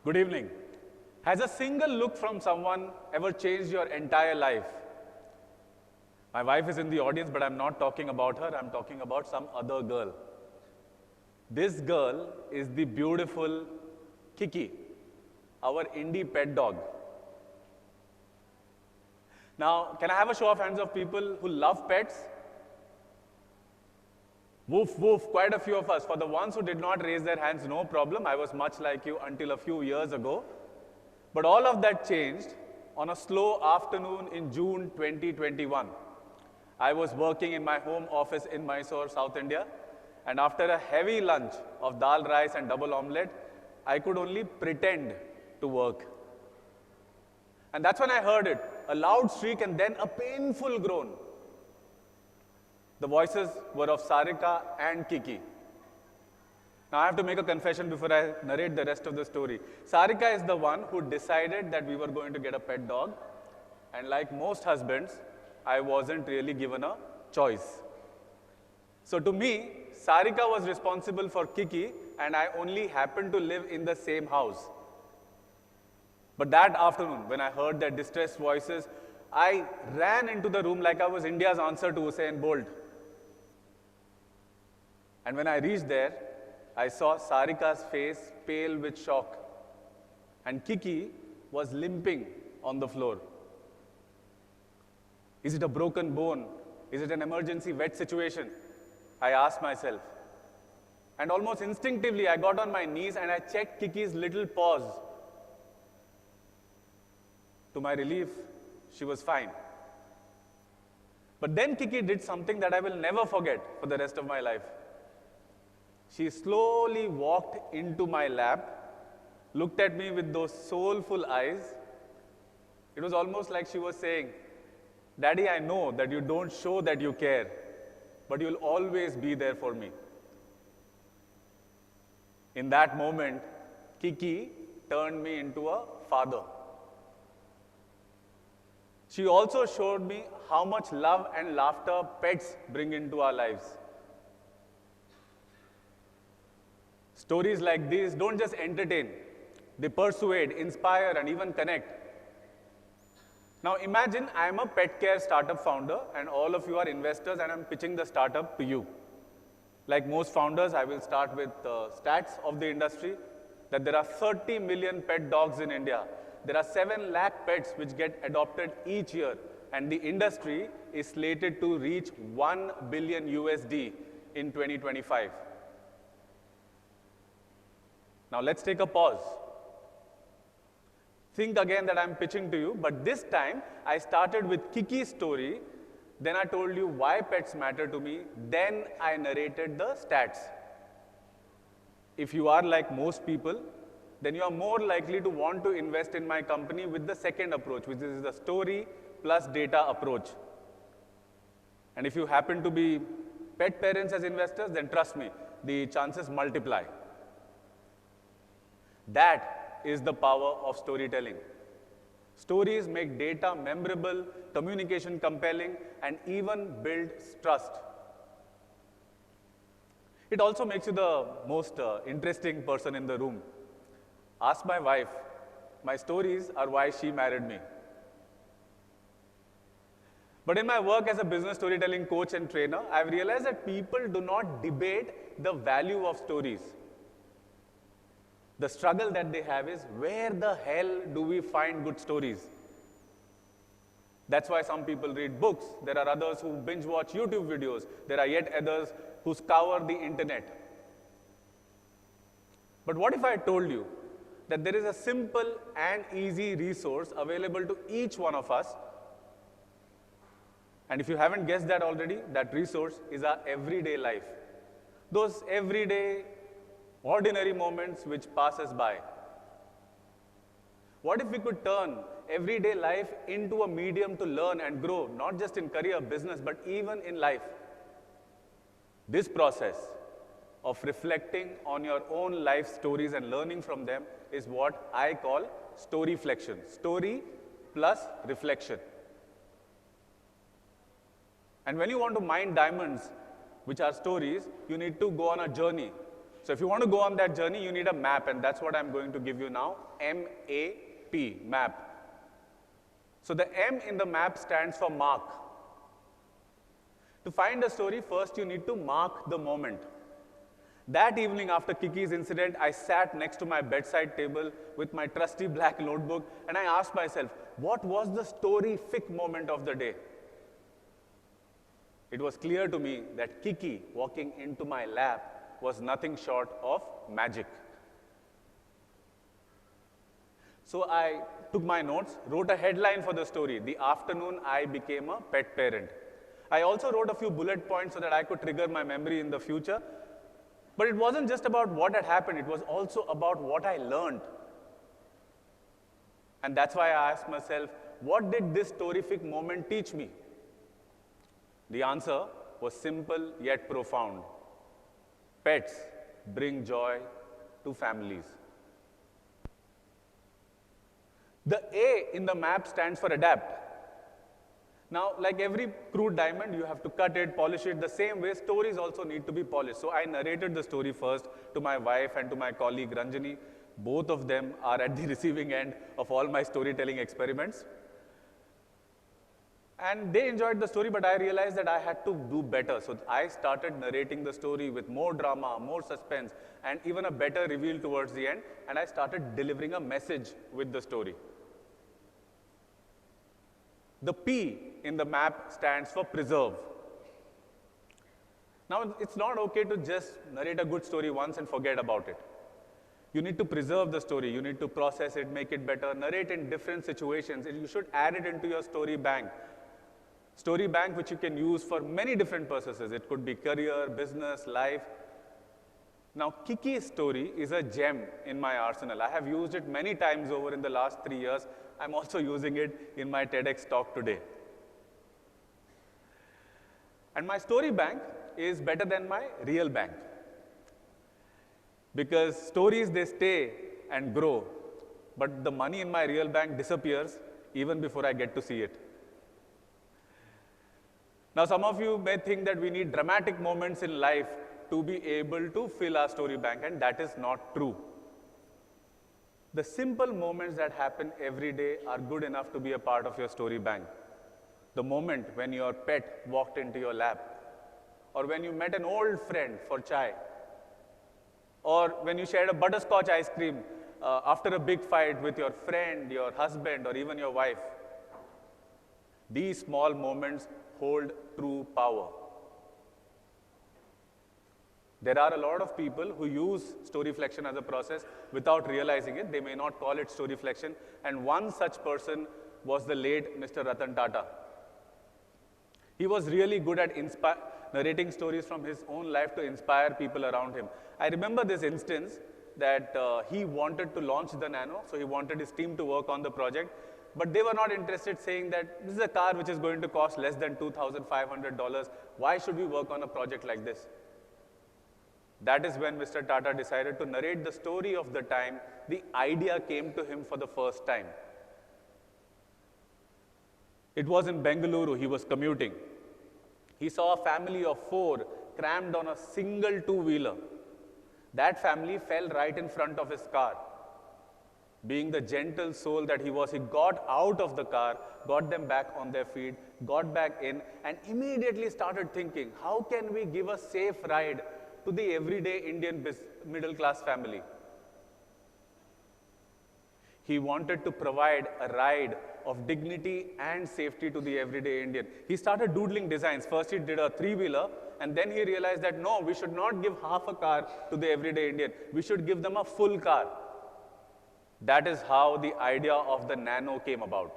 Good evening. Has a single look from someone ever changed your entire life? My wife is in the audience, but I'm not talking about her. I'm talking about some other girl. This girl is the beautiful Kiki, our indie pet dog. Now, can I have a show of hands of people who love pets? Woof, woof, quite a few of us. For the ones who did not raise their hands, no problem. I was much like you until a few years ago. But all of that changed on a slow afternoon in June 2021. I was working in my home office in Mysore, South India. And after a heavy lunch of dal rice and double omelette, I could only pretend to work. And that's when I heard it, a loud shriek and then a painful groan. The voices were of Sarika and Kiki. Now I have to make a confession before I narrate the rest of the story. Sarika is the one who decided that we were going to get a pet dog. And like most husbands, I wasn't really given a choice. So to me, Sarika was responsible for Kiki and I only happened to live in the same house. But that afternoon, when I heard their distressed voices, I ran into the room like I was India's answer to Usain Bolt. And when I reached there, I saw Sarika's face pale with shock. And Kiki was limping on the floor. Is it a broken bone? Is it an emergency vet situation? I asked myself. And almost instinctively, I got on my knees and I checked Kiki's little paws. To my relief, she was fine. But then Kiki did something that I will never forget for the rest of my life. She slowly walked into my lap, looked at me with those soulful eyes. It was almost like she was saying, "Daddy, I know that you don't show that you care, but you'll always be there for me." In that moment, Kiki turned me into a father. She also showed me how much love and laughter pets bring into our lives. Stories like these don't just entertain, they persuade, inspire, and even connect. Now imagine I am a pet care startup founder and all of you are investors and I'm pitching the startup to you. Like most founders, I will start with stats of the industry, that there are 30 million pet dogs in India. There are 7 lakh pets which get adopted each year, and the industry is slated to reach $1 billion USD in 2025. Now let's take a pause. Think again that I'm pitching to you, but this time I started with Kiki's story, then I told you why pets matter to me, then I narrated the stats. If you are like most people, then you are more likely to want to invest in my company with the second approach, which is the story plus data approach. And if you happen to be pet parents as investors, then trust me, the chances multiply. That is the power of storytelling. Stories make data memorable, communication compelling, and even build trust. It also makes you the most interesting person in the room. Ask my wife. My stories are why she married me. But in my work as a business storytelling coach and trainer, I've realized that people do not debate the value of stories. The struggle that they have is, where the hell do we find good stories? That's why some people read books. There are others who binge watch YouTube videos. There are yet others who scour the internet. But what if I told you that there is a simple and easy resource available to each one of us? And if you haven't guessed that already, that resource is our everyday life. Those everyday, ordinary moments which pass us by. What if we could turn everyday life into a medium to learn and grow, not just in career, business, but even in life? This process of reflecting on your own life stories and learning from them is what I call story-flection. Story plus reflection. And when you want to mine diamonds, which are stories, you need to go on a journey. So if you want to go on that journey, you need a map, and that's what I'm going to give you now. M-A-P, map. So the M in the map stands for mark. To find a story, first you need to mark the moment. That evening after Kiki's incident, I sat next to my bedside table with my trusty black notebook, and I asked myself, what was the story-fic moment of the day? It was clear to me that Kiki walking into my lap was nothing short of magic. So I took my notes, wrote a headline for the story, "The Afternoon I Became a Pet Parent." I also wrote a few bullet points so that I could trigger my memory in the future. But it wasn't just about what had happened, it was also about what I learned. And that's why I asked myself, what did this story-fic moment teach me? The answer was simple yet profound. Pets bring joy to families. The A in the map stands for adapt. Now, like every crude diamond, you have to cut it, polish it. The same way, stories also need to be polished. So I narrated the story first to my wife and to my colleague Ranjani. Both of them are at the receiving end of all my storytelling experiments. And they enjoyed the story, but I realized that I had to do better. So I started narrating the story with more drama, more suspense, and even a better reveal towards the end. And I started delivering a message with the story. The P in the map stands for preserve. Now, it's not okay to just narrate a good story once and forget about it. You need to preserve the story. You need to process it, make it better, narrate in different situations. And you should add it into your story bank. Story bank which you can use for many different purposes. It could be career, business, life. Now, Kiki's story is a gem in my arsenal. I have used it many times over in the last 3 years. I'm also using it in my TEDx talk today. And my story bank is better than my real bank. Because stories, they stay and grow. But the money in my real bank disappears even before I get to see it. Now, some of you may think that we need dramatic moments in life to be able to fill our story bank, and that is not true. The simple moments that happen every day are good enough to be a part of your story bank. The moment when your pet walked into your lap, or when you met an old friend for chai, or when you shared a butterscotch ice cream after a big fight with your friend, your husband, or even your wife. These small moments hold true power. There are a lot of people who use STORY-FLECTION as a process without realizing it. They may not call it STORY-FLECTION. And one such person was the late Mr. Ratan Tata. He was really good at narrating stories from his own life to inspire people around him. I remember this instance that he wanted to launch the Nano, so he wanted his team to work on the project. But they were not interested, saying that this is a car which is going to cost less than $2,500. Why should we work on a project like this? That is when Mr. Tata decided to narrate the story of the time the idea came to him for the first time. It was in Bengaluru. He was commuting. He saw a family of 4 crammed on a single two-wheeler. That family fell right in front of his car. Being the gentle soul that he was, he got out of the car, got them back on their feet, got back in, and immediately started thinking, how can we give a safe ride to the everyday Indian middle-class family? He wanted to provide a ride of dignity and safety to the everyday Indian. He started doodling designs. First he did a 3-wheeler, and then he realized that no, we should not give half a car to the everyday Indian. We should give them a full car. That is how the idea of the Nano came about.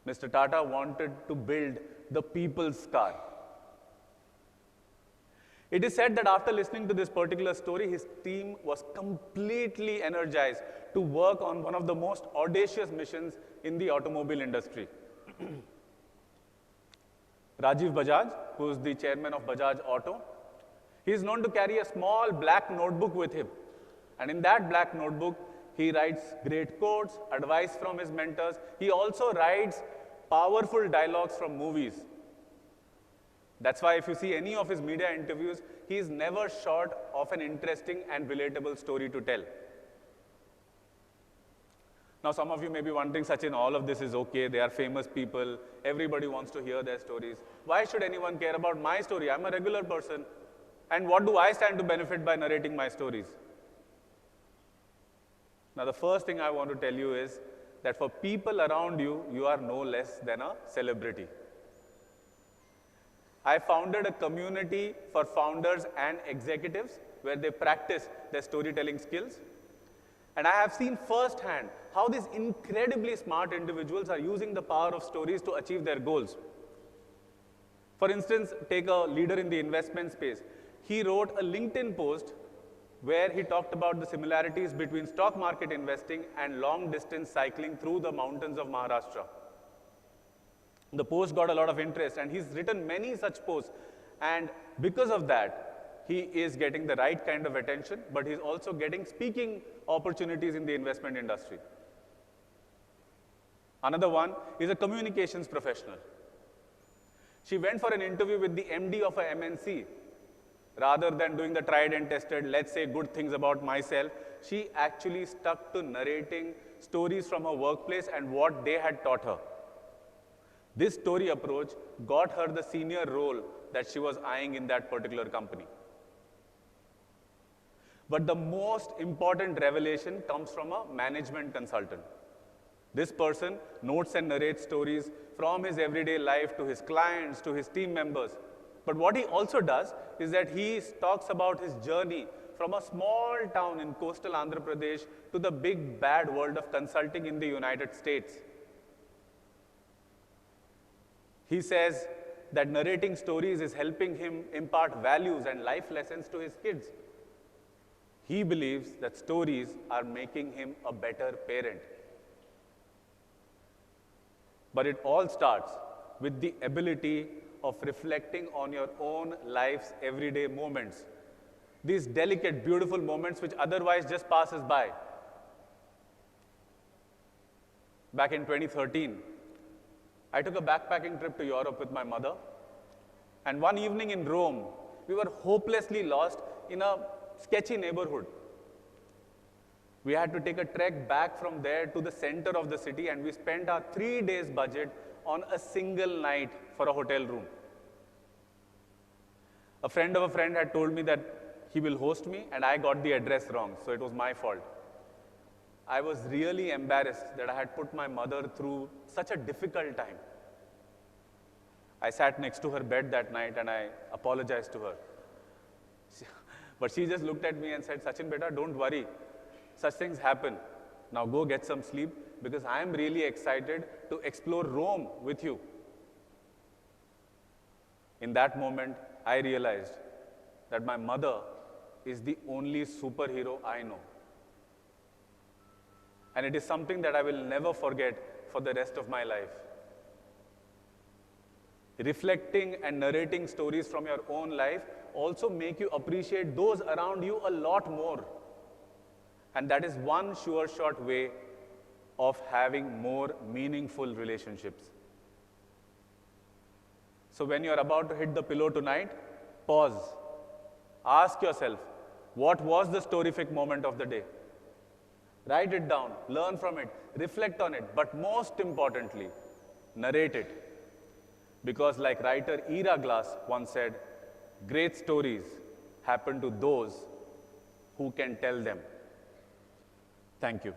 Mr. Tata wanted to build the people's car. It is said that after listening to this particular story, his team was completely energized to work on one of the most audacious missions in the automobile industry. Rajiv Bajaj, who is the chairman of Bajaj Auto, he is known to carry a small black notebook with him. And in that black notebook, he writes great quotes, advice from his mentors. He also writes powerful dialogues from movies. That's why if you see any of his media interviews, he is never short of an interesting and relatable story to tell. Now, some of you may be wondering, Sachin, all of this is okay. They are famous people. Everybody wants to hear their stories. Why should anyone care about my story? I'm a regular person. And what do I stand to benefit by narrating my stories? Now, the first thing I want to tell you is that for people around you, you are no less than a celebrity. I founded a community for founders and executives where they practice their storytelling skills. And I have seen firsthand how these incredibly smart individuals are using the power of stories to achieve their goals. For instance, take a leader in the investment space. He wrote a LinkedIn post where he talked about the similarities between stock market investing and long-distance cycling through the mountains of Maharashtra. The post got a lot of interest, and he's written many such posts. And because of that, he is getting the right kind of attention, but he's also getting speaking opportunities in the investment industry. Another one is a communications professional. She went for an interview with the MD of a MNC. Rather than doing the tried and tested, let's say good things about myself, she actually stuck to narrating stories from her workplace and what they had taught her. This story approach got her the senior role that she was eyeing in that particular company. But the most important revelation comes from a management consultant. This person notes and narrates stories from his everyday life to his clients, to his team members. But what he also does is that he talks about his journey from a small town in coastal Andhra Pradesh to the big bad world of consulting in the United States. He says that narrating stories is helping him impart values and life lessons to his kids. He believes that stories are making him a better parent. But it all starts with the ability of reflecting on your own life's everyday moments. These delicate, beautiful moments which otherwise just passes by. Back in 2013, I took a backpacking trip to Europe with my mother. And one evening in Rome, we were hopelessly lost in a sketchy neighborhood. We had to take a trek back from there to the center of the city, and we spent our 3 days budget on a single night for a hotel room. A friend of a friend had told me that he will host me, and I got the address wrong, so it was my fault. I was really embarrassed that I had put my mother through such a difficult time. I sat next to her bed that night and I apologized to her. But she just looked at me and said, "Sachin beta, don't worry. Such things happen. Now go get some sleep because I am really excited to explore Rome with you." In that moment, I realized that my mother is the only superhero I know. And it is something that I will never forget for the rest of my life. Reflecting and narrating stories from your own life also make you appreciate those around you a lot more. And that is one sure shot way of having more meaningful relationships. So when you're about to hit the pillow tonight, pause. Ask yourself, what was the storific moment of the day? Write it down, learn from it, reflect on it, but most importantly, narrate it. Because like writer Ira Glass once said, great stories happen to those who can tell them. Thank you.